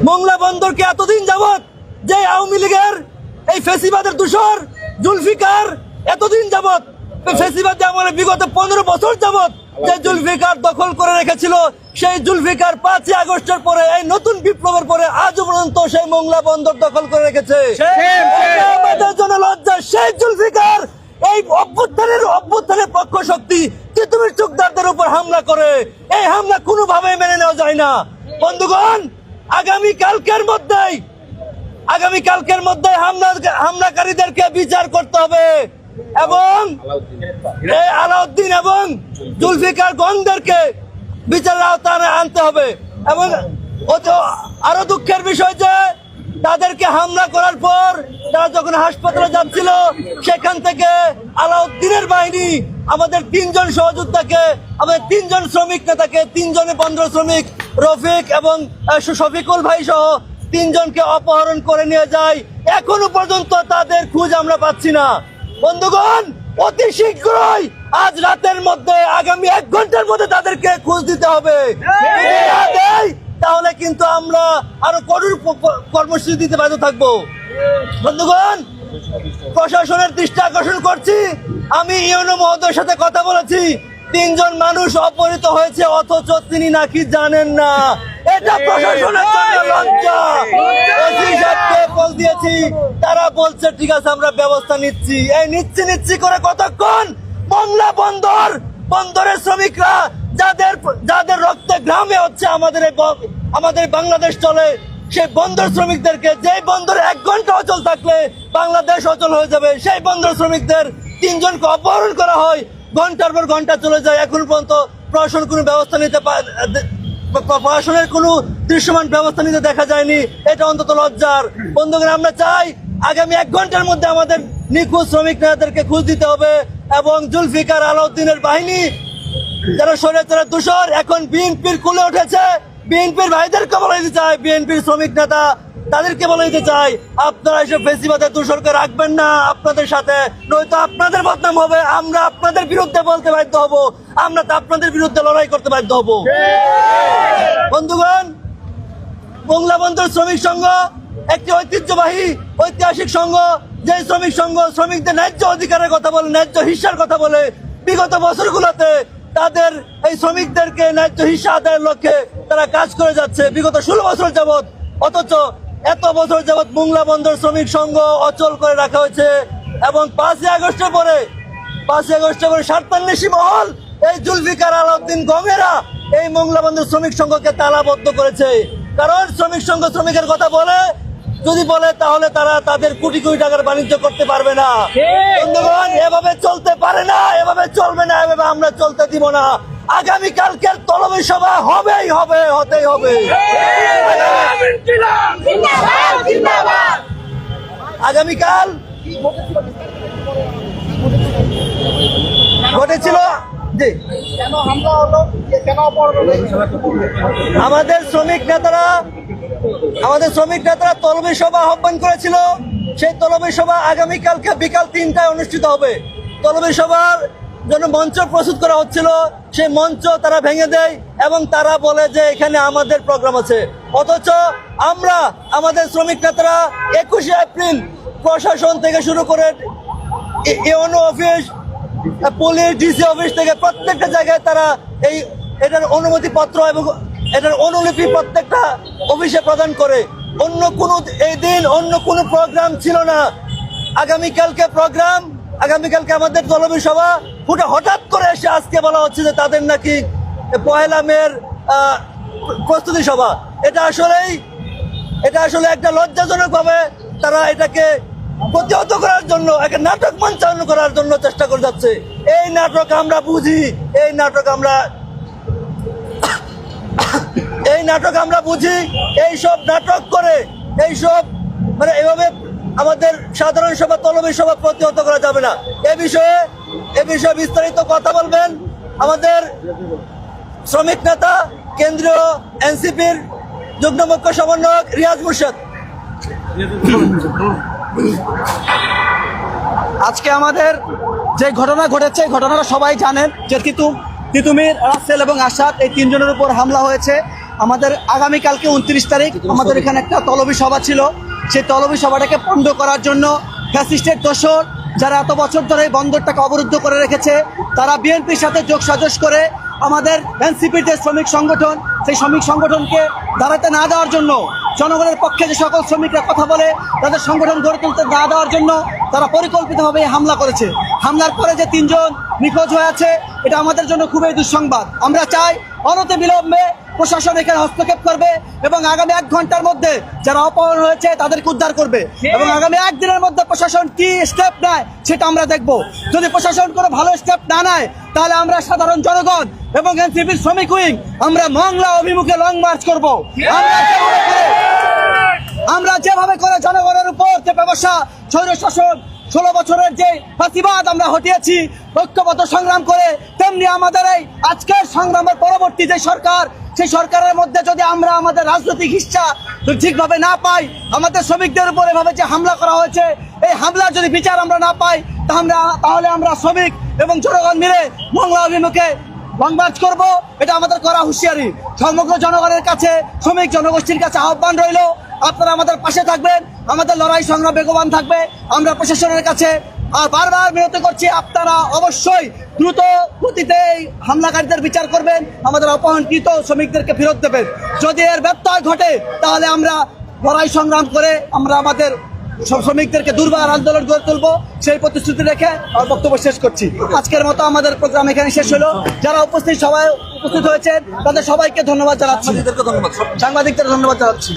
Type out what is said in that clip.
মোংলা বন্দরকে এতদিন যাবত যে আওয়ামী লীগের এই ফেসিবাদের দূষর জুলফিকার এতদিন যাবত ফেসিবাদে আমার বিগত 15 বছর যাবত যে জুলফিকার দখল করে রেখেছিল, সেই জুলফিকার 5ই আগস্টের পরে এই নতুন বিপ্লবের পরে আজও পর্যন্ত সেই মোংলা বন্দর দখল করে রেখেছে। আমাদের জন্য লজ্জা, সেই জুলফিকার এই অভ্যুত্থানের পক্ষ শক্তি তিতুমির চোখদারদের উপর হামলা করে। এই হামলা কোনোভাবে মেনে নেওয়া যায় না। বন্ধুগণ, আগামী কালকের মধ্যে হামলাকারীদেরকে বিচার করতে হবে এবং এই আলাউদ্দিন এবং জুলফিকার গণদেরকে বিচারের আওতায় আনতে হবে। এবং আরো দুঃখের বিষয় যে তাদেরকে হামলা করার পর তারা যখন হাসপাতালে যাচ্ছিল, সেখান থেকে আলাউদ্দিনের বাহিনী আমাদের 3 জন সহযোদ্ধাকে, আমাদের 3 জন শ্রমিক নেতাকে, 3 জনে 15 শ্রমিক রফিক এবং শফিকুল ভাই সহ 3 জনকে অপহরণ করে নিয়ে যায়। এখনো পর্যন্ত তাদের খোঁজ আমরা পাচ্ছি না। বন্ধুগণ, অতি শীঘ্রই আজ রাতের মধ্যে, আগামী 1 ঘন্টার মধ্যে তাদেরকে খোঁজ দিতে হবে। তাহলে কিন্তু আমরা আরো কঠোর কর্মসূচি দিতে বাধ্য থাকবো। বন্ধুগণ, প্রশাসনের দৃষ্টি আকর্ষণ করছি, আমি ইউনো মহোদয়ের সাথে কথা বলেছি। 3 জন মানুষ অপহৃত হয়েছে, অথচ তিনি নাকি জানেন না। এটা প্রশাসনের জন্য লজ্জা। ওসি সাহেবকে কল দিয়েছি, তারা বলছে ঠিক আছে আমরা ব্যবস্থা নিচ্ছি। এই নিচ্ছি করে কতক্ষণ? মোংলা বন্দরের শ্রমিকরা যাদের রক্তে গ্রামে হচ্ছে আমাদের বাংলাদেশ চলে, সেই বন্দর শ্রমিকদেরকে, যে বন্দরে 1 ঘন্টা অচল থাকলে বাংলাদেশ অচল হয়ে যাবে, সেই বন্দর শ্রমিকদের 3 জনকে অপহরণ করা হয়। ঘন্টার পর ঘন্টা চলে যায়, এখন পর্যন্ত প্রশাসনের কোনো দৃশ্যমান ব্যবস্থা নিতে দেখা যায়নি। এটা অন্তত লজ্জার। বন্ধুগণ, আমরা চাই আগামী 1 ঘন্টার মধ্যে আমাদের নিখোঁজ শ্রমিক নেতাদেরকে খোঁজ দিতে হবে এবং জুলফিকার আলাউদ্দিনের বাহিনী যারা স্বৈরাচারের দূষর এখন বিএনপির কুলে উঠেছে, বিএনপির ভাইদেরকে বলে দিতে চাই, বিএনপির শ্রমিক নেতা তাদেরকে বলে দিতে চাই, আপনারা এসব ফেসিবাদের দূষরকে রাখবেন না আপনাদের সাথে, নয়তো আপনাদের বদনাম হবে। আমরা আপনাদের বিরুদ্ধে বলতে বাধ্য হব, আমরা তো আপনাদের বিরুদ্ধে লড়াই করতে বাধ্য হব। বন্ধুগণ, মোংলা বন্দর শ্রমিক সংঘ একটি ঐতিহাসিক সংঘ, যে শ্রমিক সংঘ শ্রমিকদের ন্যায্য অধিকারের কথা বলে, ন্যায্য হিস্সার কথা বলে। বিগত বছরগুলোতে তাদের এই শ্রমিকদেরকে ন্যায্য হিস্সা আদায়ের লক্ষ্যে তারা কাজ করে যাচ্ছে বিগত 16 বছর যাবৎ। অথচ এত বছর যাবৎ মোংলা বন্দর শ্রমিক সংঘ অচল করে রাখা হয়েছে এবং 5ই আগস্টের পরে স্বার্থান্বেষী মহল, এই জুলফিকার আলাউদ্দিন গমেরা এই মোংলা বন্দর শ্রমিক সংঘকে তালাবদ্ধ করেছে। কারণ শ্রমিক সংঘ শ্রমিকের কথা যদি বলে তাহলে তারা তাদের কোটি কোটি টাকার বাণিজ্য করতে পারবে না। বন্ধুগণ, এভাবে চলতে পারে না, এভাবে চলবে না, এভাবে আমরা চলতে দিব না। আগামীকালকের তলবি সভা হতেই হবে। আগামীকাল ঘটেছিল আমাদের শ্রমিক নেতারা তলবি সভা আহ্বান করেছিল। সেই তলবি সভা আগামীকালকে বিকাল 3টায় অনুষ্ঠিত হবে। তলবি সভার জন্য মঞ্চ প্রস্তুত করা হচ্ছিল, সেই মঞ্চ তারা ভেঙে দেয় এবং তারা বলে যে এখানে আমাদের প্রোগ্রাম আছে। অথচ আমাদের শ্রমিক নেতারা 21শে এপ্রিল প্রশাসন থেকে শুরু করে UNO office, police, DC office থেকে প্রত্যেকটা জায়গায় তারা এটার অনুমতি পত্র এবং এটার অনুলিপি প্রত্যেকটা অফিসে প্রদান করে। এই দিন অন্য কোনো প্রোগ্রাম ছিল না। আগামীকালকে আমাদের তলবি সভা হঠাৎ করে এসে আজকে বলা হচ্ছে যে তাদের নাকি 1 মের প্রস্তুতি সভা। এটা আসলে একটা লজ্জাজনক ভাবে তারা এটাকে প্রতিহত করার জন্য, একটা নাটক মঞ্চায়ন করার জন্য চেষ্টা করে যাচ্ছে। এই নাটক আমরা বুঝি, এই নাটক আমরা বুঝি। এইসব নাটক করে এভাবে আমাদের সাধারণ সভা, তলবি সভা প্রতিহত করা যাবে না। এ বিষয়ে বিস্তারিত কথা বলবেন আমাদের শ্রমিক নেতা, কেন্দ্রীয় এনসিপির যুগ্ম মুখ্য সমন্বয়ক রিয়াজ মুর্শেদ। আজকে আমাদের যে ঘটনা ঘটেছে, ঘটনাটা সবাই জানেন যে তিতুমির, রাসেল এবং আসাদ এই 3 জনের উপর হামলা হয়েছে। আমাদের আগামীকালকে 29 তারিখ আমাদের এখানে একটা তলবি সভা ছিল। সেই তলবি সভাটাকে পণ্ড করার জন্য ফ্যাসিস্টের দোসর যারা এত বছর ধরে এই বন্দরটাকে অবরুদ্ধ করে রেখেছে, তারা বিএনপির সাথে যোগসাজশ করে আমাদের এনসিপির যে শ্রমিক সংগঠন, সেই শ্রমিক সংগঠনকে দাঁড়াতে না দেওয়ার জন্য, জনগণের পক্ষে যে সকল শ্রমিকরা কথা বলে তাদের সংগঠন গড়ে তুলতে না দেওয়ার জন্য তারা পরিকল্পিতভাবে এই হামলা করেছে। হামলার পরে যে 3 জন নিখোঁজ হয়ে আছে, এটা আমাদের জন্য খুবই দুঃসংবাদ। আমরা চাই অনতিবিলম্বে প্রশাসন এখানে হস্তক্ষেপ করবে এবং আগামী 1 ঘন্টার মধ্যে যারা অপহরণ হয়েছে তাদেরকে উদ্ধার করবে এবং আগামী 1 দিনের মধ্যে প্রশাসন কি স্টেপ নেয় সেটা আমরা দেখব। যদি প্রশাসন কোনো ভালো স্টেপ না নেয়, তাহলে আমরা সাধারণ জনগণ এবং এনসিপির শ্রমিক উইং আমরা মংলা অভিমুখে লং মার্চ করব। আমরা যেভাবে করে জনগণের উপর যে ব্যবসা, স্বৈর শাসন, 16 বছরের যে ফাঁসিবাদ আমরা হটিয়েছি ঐক্যবদ্ধ সংগ্রাম করে, তেমনি আমাদের এই আজকের সংগ্রামের পরবর্তী যে সরকার, সেই সরকারের মধ্যে যদি আমরা আমাদের রাজনৈতিক হিস্সা ঠিকভাবে না পাই, আমাদের শ্রমিকদের উপর এভাবে যে হামলা করা হয়েছে, এই হামলার যদি বিচার আমরা না পাই, তাহলে আমরা শ্রমিক এবং জনগণ মিলে মংলা অভিমুখে লং মার্চ করব। এটা আমাদের করা হুঁশিয়ারি। সমগ্র জনগণের কাছে, শ্রমিক জনগোষ্ঠীর কাছে আহ্বান রইল, আপনারা আমাদের পাশে থাকবেন, আমাদের লড়াই সংগ্রাম বেগবান থাকবে। আমরা প্রশাসনের কাছে আর বারবার বিরত করছি, আপনারা অবশ্যই দ্রুত গতিতে এই হামলাকারীদের বিচার করবেন, আমাদের অপহরণকৃত শ্রমিকদেরকে ফেরত দেবেন। যদি এর ব্যত্যয় ঘটে, তাহলে আমরা লড়াই সংগ্রাম করে আমরা আমাদের সব শ্রমিকদেরকে দুর্বার আন্দোলন গড়ে তুলবো, সেই প্রতিশ্রুতি রেখে আমার বক্তব্য শেষ করছি। আজকের মতো আমাদের প্রোগ্রাম এখানে শেষ হলো। যারা সবাই উপস্থিত হয়েছেন তাদের সবাইকে ধন্যবাদ জানাচ্ছি, সাংবাদিকদের ধন্যবাদ জানাচ্ছি।